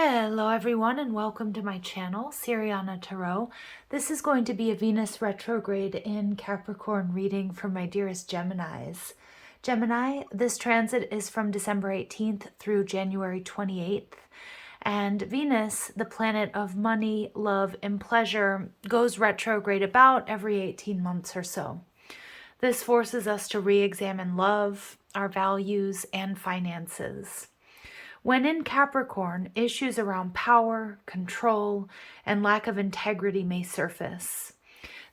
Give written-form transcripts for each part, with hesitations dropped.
Hello everyone and welcome to my channel, Siriana Tarot. This is going to be a Venus retrograde in Capricorn reading for my dearest Geminis. Gemini, this transit is from December 18th through January 28th. And Venus, the planet of money, love, and pleasure, goes retrograde about every 18 months or so. This forces us to re-examine love, our values, and finances. When in Capricorn, issues around power, control, and lack of integrity may surface.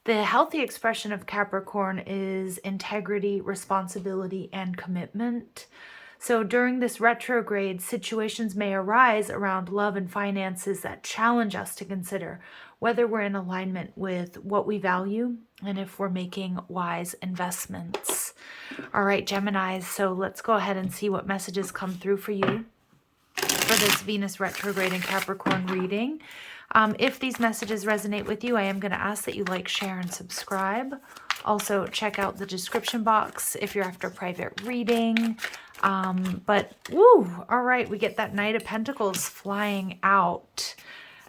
The healthy expression of Capricorn is integrity, responsibility, and commitment. So during this retrograde, situations may arise around love and finances that challenge us to consider whether we're in alignment with what we value and if we're making wise investments. All right, Geminis, so let's go ahead and see what messages come through for you for this Venus retrograde in Capricorn reading. If these messages resonate with you, I am going to ask that you like, share, and subscribe. Also, check out the description box if you're after private reading. All right, we get that Knight of Pentacles flying out.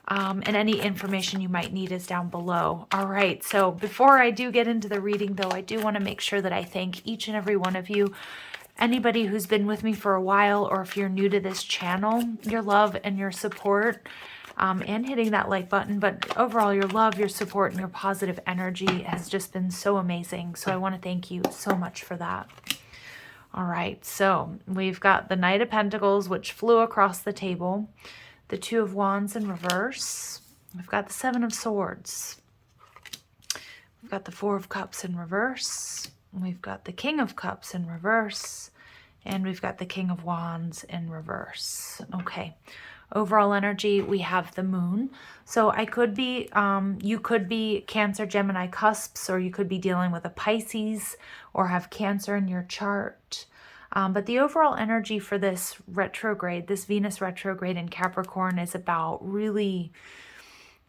And any information you might need is down below. All right, so before I do get into the reading, though, I do want to make sure that I thank each and every one of you. Anybody who's been with me for a while, or if you're new to this channel, your love and your support, and hitting that like button, but overall your love, your support, and your positive energy has just been so amazing. So I want to thank you so much for that. All right, so we've got the Knight of Pentacles, which flew across the table, the Two of Wands in reverse. We've got the Seven of Swords. We've got the Four of Cups in reverse. We've got the King of Cups in reverse, and we've got the King of Wands in reverse. Okay, overall energy, we have the Moon. So I could be, you could be Cancer, Gemini cusps, or you could be dealing with a Pisces or have Cancer in your chart. But the overall energy for this retrograde, this Venus retrograde in Capricorn, is about really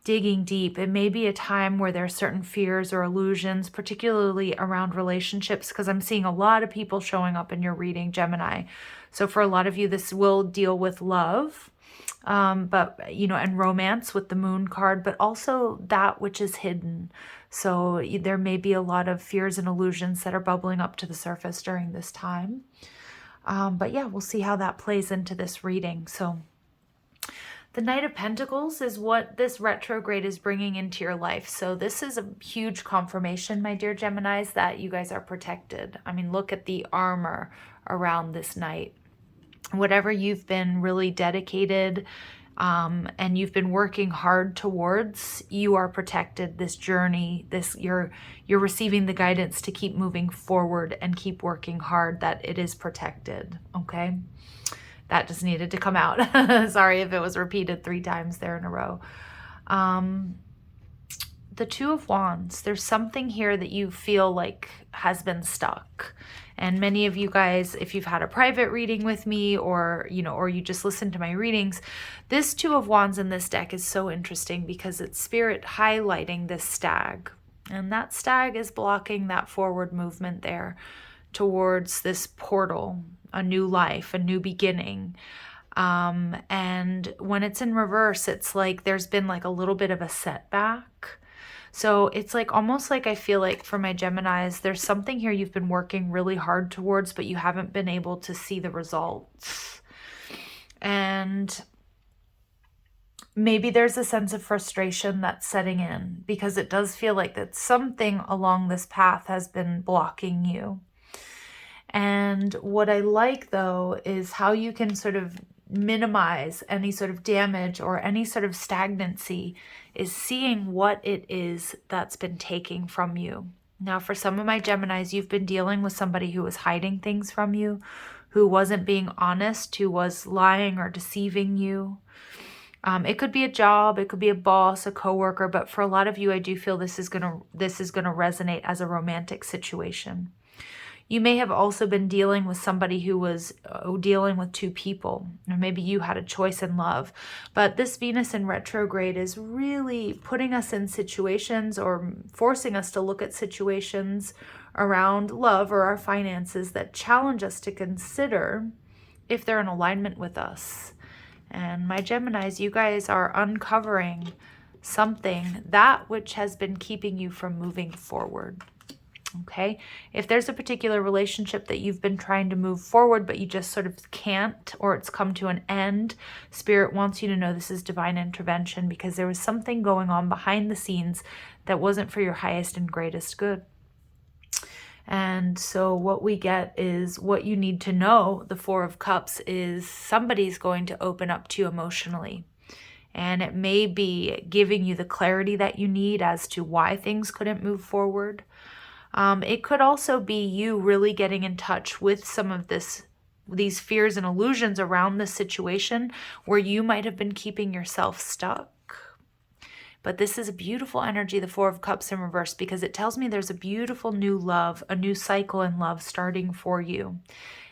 digging deep. It may be a time where there are certain fears or illusions, particularly around relationships, because I'm seeing a lot of people showing up in your reading, Gemini. So for a lot of you, this will deal with love, and romance with the Moon card, but also that which is hidden. So there may be a lot of fears and illusions that are bubbling up to the surface during this time. But yeah, we'll see how that plays into this reading. So the Knight of Pentacles is what this retrograde is bringing into your life. So this is a huge confirmation, my dear Geminis, that you guys are protected. I mean, look at the armor around this Knight. Whatever you've been really dedicated and you've been working hard towards, you are protected. This journey, you're receiving the guidance to keep moving forward and keep working hard, that it is protected, okay? That just needed to come out. Sorry if it was repeated 3 times there in a row. The Two of Wands, there's something here that you feel like has been stuck. And many of you guys, if you've had a private reading with me, or you just listen to my readings, this Two of Wands in this deck is so interesting because it's Spirit highlighting this stag. And that stag is blocking that forward movement there towards this portal, a new life, a new beginning. And when it's in reverse, it's like there's been like a little bit of a setback. So it's like almost like I feel like for my Geminis, there's something here you've been working really hard towards, but you haven't been able to see the results. And maybe there's a sense of frustration that's setting in, because it does feel like that something along this path has been blocking you. And what I like, though, is how you can sort of minimize any sort of damage or any sort of stagnancy, is seeing what it is that's been taking from you. Now, for some of my Geminis, you've been dealing with somebody who was hiding things from you, who wasn't being honest, who was lying or deceiving you. It could be a job, it could be a boss, a coworker, but for a lot of you, I do feel this is gonna resonate as a romantic situation. You may have also been dealing with somebody who was dealing with 2 people, or maybe you had a choice in love. But this Venus in retrograde is really putting us in situations, or forcing us to look at situations around love or our finances that challenge us to consider if they're in alignment with us. And my Geminis, you guys are uncovering something, that which has been keeping you from moving forward. Okay, if there's a particular relationship that you've been trying to move forward, but you just sort of can't, or it's come to an end, Spirit wants you to know this is divine intervention, because there was something going on behind the scenes that wasn't for your highest and greatest good. And so what we get is what you need to know. The Four of Cups is somebody's going to open up to you emotionally. And it may be giving you the clarity that you need as to why things couldn't move forward. It could also be you really getting in touch with some of these fears and illusions around this situation where you might have been keeping yourself stuck. But this is a beautiful energy, the Four of Cups in reverse, because it tells me there's a beautiful new love, a new cycle in love starting for you.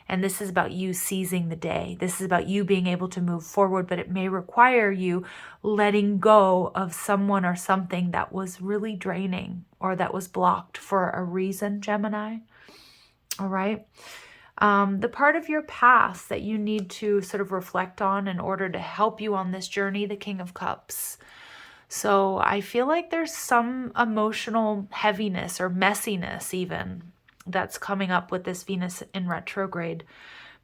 And this is about you seizing the day. This is about you being able to move forward, but it may require you letting go of someone or something that was really draining or that was blocked for a reason, Gemini. All right. The part of your past that you need to sort of reflect on in order to help you on this journey, the King of Cups. So I feel like there's some emotional heaviness or messiness even that's coming up with this Venus in retrograde,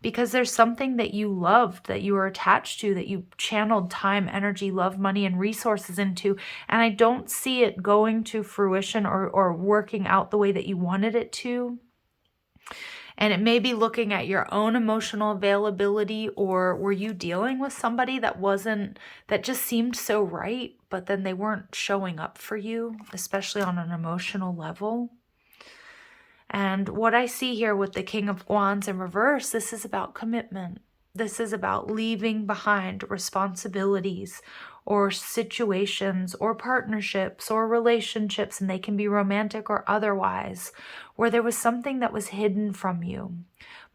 because there's something that you loved, that you were attached to, that you channeled time, energy, love, money, and resources into, and I don't see it going to fruition or working out the way that you wanted it to. And it may be looking at your own emotional availability, or were you dealing with somebody that just seemed so right, but then they weren't showing up for you, especially on an emotional level. And what I see here with the King of Wands in reverse, this is about commitment. This is about leaving behind responsibilities or situations or partnerships or relationships, and they can be romantic or otherwise, where there was something that was hidden from you.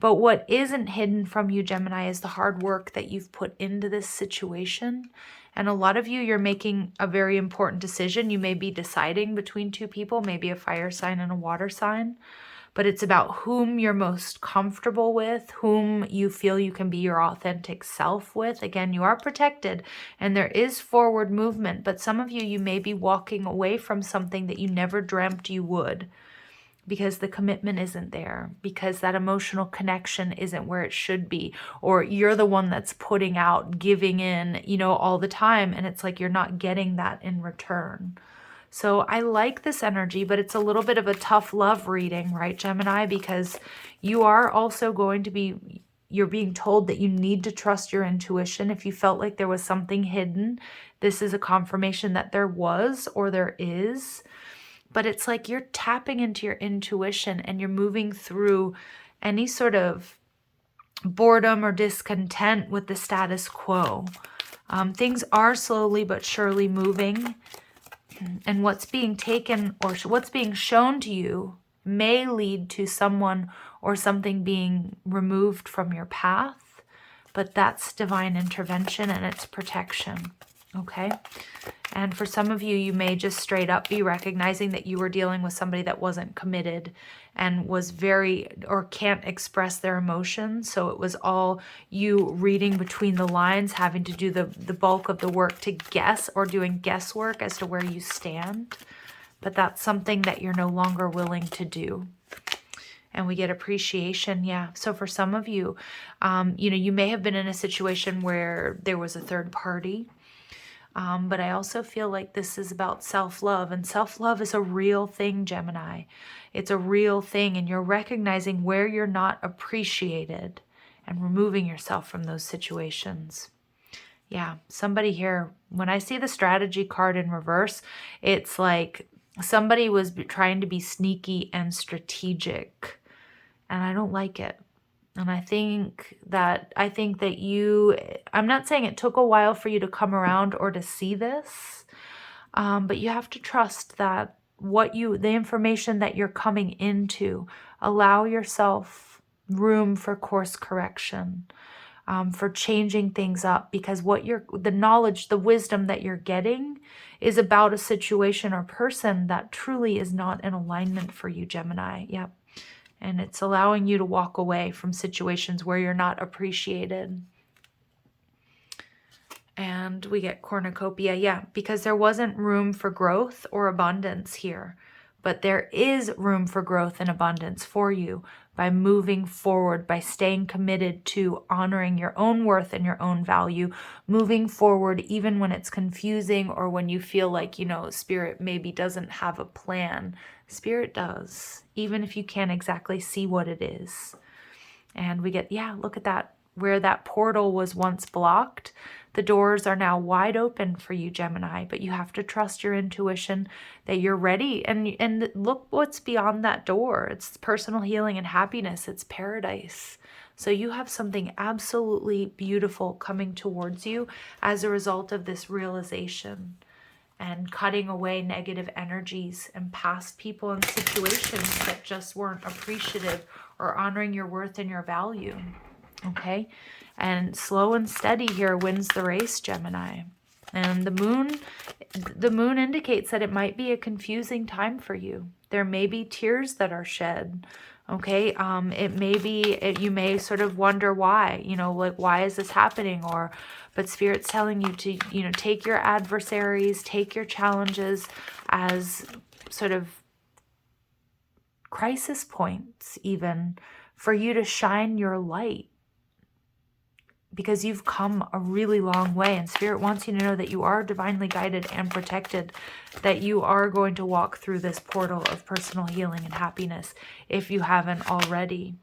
But what isn't hidden from you, Gemini, is the hard work that you've put into this situation. And a lot of you, you're making a very important decision. You may be deciding between two people, maybe a fire sign and a water sign. But it's about whom you're most comfortable with, whom you feel you can be your authentic self with. Again, you are protected and there is forward movement, but some of you, you may be walking away from something that you never dreamt you would, because the commitment isn't there, because that emotional connection isn't where it should be, or you're the one that's putting out, giving in, all the time, and it's like you're not getting that in return. So I like this energy, but it's a little bit of a tough love reading, right, Gemini? Because you are also you're being told that you need to trust your intuition. If you felt like there was something hidden, this is a confirmation that there was or there is. But it's like you're tapping into your intuition and you're moving through any sort of boredom or discontent with the status quo. Things are slowly but surely moving. And what's being taken or what's being shown to you may lead to someone or something being removed from your path, but that's divine intervention and it's protection, okay? And for some of you, you may just straight up be recognizing that you were dealing with somebody that wasn't committed and was can't express their emotions. So it was all you reading between the lines, having to do the bulk of the work to guess, or doing guesswork as to where you stand. But that's something that you're no longer willing to do. And we get appreciation, yeah. So for some of you, you may have been in a situation where there was a third party. But I also feel like this is about self-love, and self-love is a real thing, Gemini. It's a real thing, and you're recognizing where you're not appreciated and removing yourself from those situations. Yeah, somebody here, when I see the strategy card in reverse, it's like somebody was trying to be sneaky and strategic, and I don't like it. And I think that I'm not saying it took a while for you to come around or to see this, but you have to trust that the information that you're coming into, allow yourself room for course correction, for changing things up, because the knowledge, the wisdom that you're getting is about a situation or person that truly is not in alignment for you, Gemini. Yep. And it's allowing you to walk away from situations where you're not appreciated. And we get cornucopia. Yeah, because there wasn't room for growth or abundance here. But there is room for growth and abundance for you by moving forward, by staying committed to honoring your own worth and your own value, moving forward even when it's confusing or when you feel like, you know, Spirit maybe doesn't have a plan. Spirit does, even if you can't exactly see what it is. And we get, yeah, look at that. Where that portal was once blocked, the doors are now wide open for you, Gemini, but you have to trust your intuition that you're ready. And look what's beyond that door. It's personal healing and happiness. It's paradise. So you have something absolutely beautiful coming towards you as a result of this realization and cutting away negative energies and past people and situations that just weren't appreciative or honoring your worth and your value. Okay, and slow and steady here wins the race, Gemini. And the moon indicates that it might be a confusing time for you. There may be tears that are shed. Okay, it may be, you may sort of wonder why, you know, like, why is this happening? But Spirit's telling you to, you know, take your adversaries, take your challenges as sort of crisis points, even for you to shine your light. Because you've come a really long way, and Spirit wants you to know that you are divinely guided and protected, that you are going to walk through this portal of personal healing and happiness if you haven't already.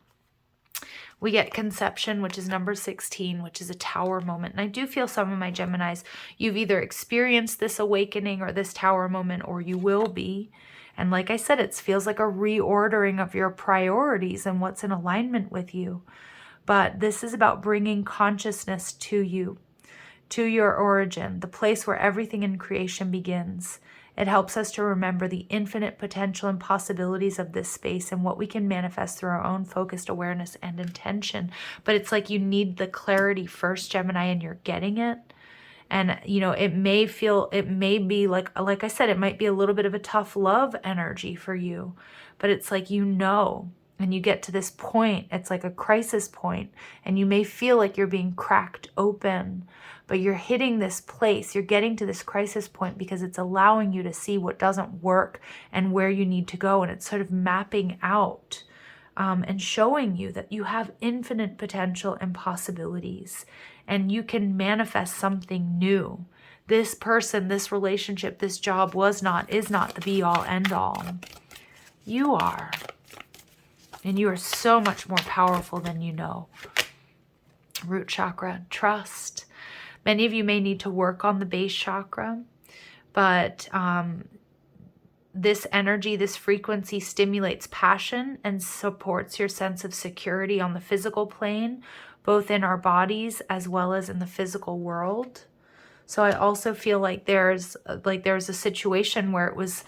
We get conception, which is number 16, which is a tower moment. And I do feel some of my Geminis, you've either experienced this awakening or this tower moment, or you will be. And like I said, it feels like a reordering of your priorities and what's in alignment with you. But this is about bringing consciousness to you, to your origin, the place where everything in creation begins. It helps us to remember the infinite potential and possibilities of this space and what we can manifest through our own focused awareness and intention. But it's like you need the clarity first, Gemini, and you're getting it. And, you know, it may be like I said, it might be a little bit of a tough love energy for you. But it's like, you know, and you get to this point, it's like a crisis point, and you may feel like you're being cracked open, but you're hitting this place, you're getting to this crisis point because it's allowing you to see what doesn't work and where you need to go, and it's sort of mapping out and showing you that you have infinite potential and possibilities, and you can manifest something new. This person, this relationship, this job is not the be-all, end-all. You are. And you are so much more powerful than you know. Root chakra, trust. Many of you may need to work on the base chakra, but this energy, this frequency stimulates passion and supports your sense of security on the physical plane, both in our bodies as well as in the physical world. So I also feel like there's a situation where it was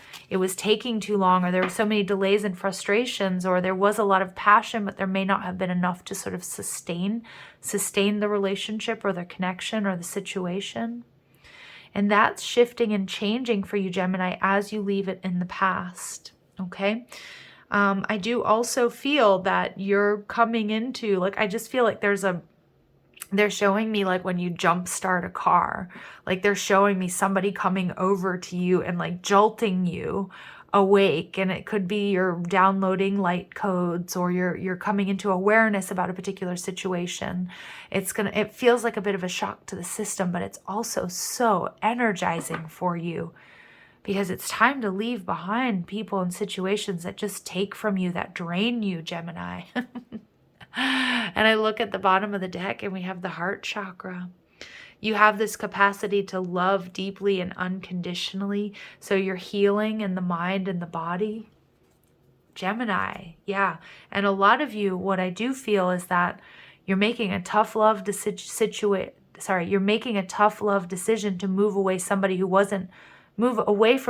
taking too long, or there were so many delays and frustrations, or there was a lot of passion, but there may not have been enough to sort of sustain the relationship or the connection or the situation. And that's shifting and changing for you, Gemini, as you leave it in the past. Okay. I do also feel that you're coming into, like, I just feel like they're showing me, like, when you jump start a car, like they're showing me somebody coming over to you and like jolting you awake. And it could be you're downloading light codes, or you're coming into awareness about a particular situation. It feels like a bit of a shock to the system, but it's also so energizing for you, because it's time to leave behind people and situations that just take from you, that drain you, Gemini. And I look at the bottom of the deck and we have the heart chakra. You have this capacity to love deeply and unconditionally. So you're healing in the mind and the body. Gemini, yeah. And a lot of you, what I do feel is that you're making a tough love decision to move away from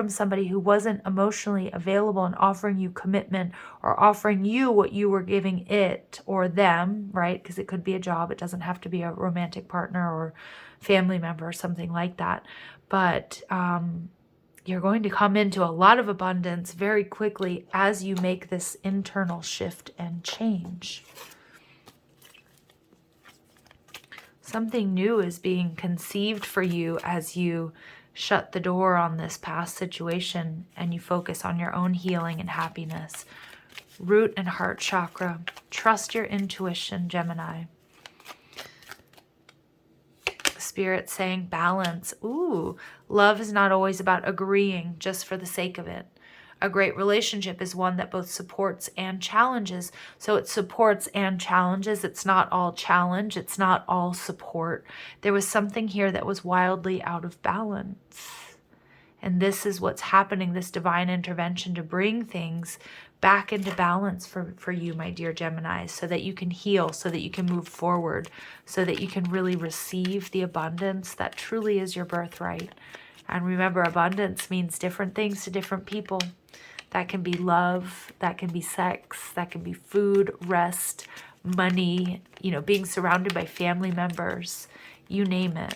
somebody who wasn't emotionally available and offering you commitment, or offering you what you were giving it or them, right? Because it could be a job. It doesn't have to be a romantic partner or family member or something like that. But you're going to come into a lot of abundance very quickly as you make this internal shift and change. Something new is being conceived for you as you shut the door on this past situation and you focus on your own healing and happiness. Root and heart chakra. Trust your intuition, Gemini. Spirit saying balance. Ooh, love is not always about agreeing just for the sake of it. A great relationship is one that both supports and challenges. So it supports and challenges. It's not all challenge. It's not all support. There was something here that was wildly out of balance. And this is what's happening, this divine intervention to bring things back into balance for you, my dear Gemini, so that you can heal, so that you can move forward, so that you can really receive the abundance that truly is your birthright. And remember, abundance means different things to different people. That can be love, that can be sex, that can be food, rest, money, you know, being surrounded by family members, you name it.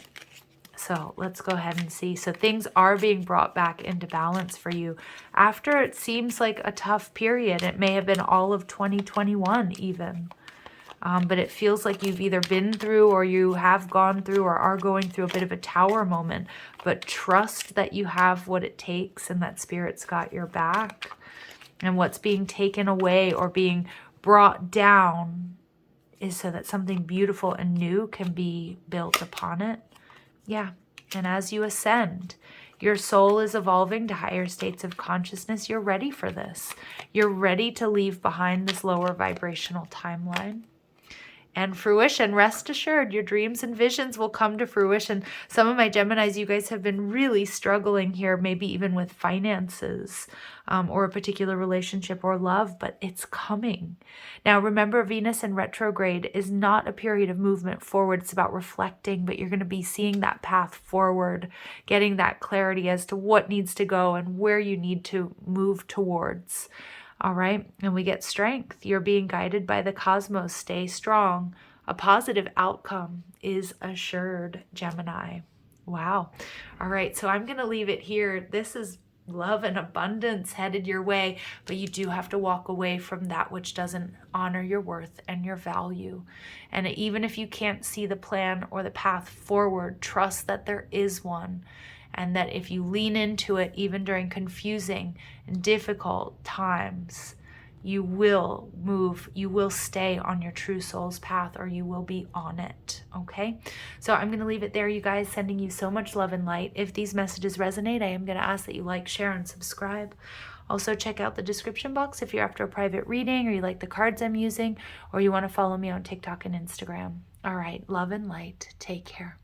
So let's go ahead and see. So things are being brought back into balance for you after it seems like a tough period. It may have been all of 2021 even. But it feels like you've either been through or you have gone through or are going through a bit of a tower moment. But trust that you have what it takes and that Spirit's got your back. And what's being taken away or being brought down is so that something beautiful and new can be built upon it. Yeah, and as you ascend, your soul is evolving to higher states of consciousness. You're ready for this. You're ready to leave behind this lower vibrational timeline. And fruition, rest assured, your dreams and visions will come to fruition. Some of my Geminis, you guys have been really struggling here, maybe even with finances or a particular relationship or love, but it's coming. Now, remember, Venus in retrograde is not a period of movement forward. It's about reflecting, but you're going to be seeing that path forward, getting that clarity as to what needs to go and where you need to move towards. All right, and we get strength. You're being guided by the cosmos. Stay strong. A positive outcome is assured, Gemini. Wow. All right, so I'm going to leave it here. This is love and abundance headed your way, but you do have to walk away from that which doesn't honor your worth and your value. And even if you can't see the plan or the path forward, trust that there is one. And that if you lean into it, even during confusing and difficult times, you will move, you will stay on your true soul's path, or you will be on it, okay? So I'm going to leave it there, you guys, sending you so much love and light. If these messages resonate, I am going to ask that you like, share, and subscribe. Also, check out the description box if you're after a private reading, or you like the cards I'm using, or you want to follow me on TikTok and Instagram. All right, love and light. Take care.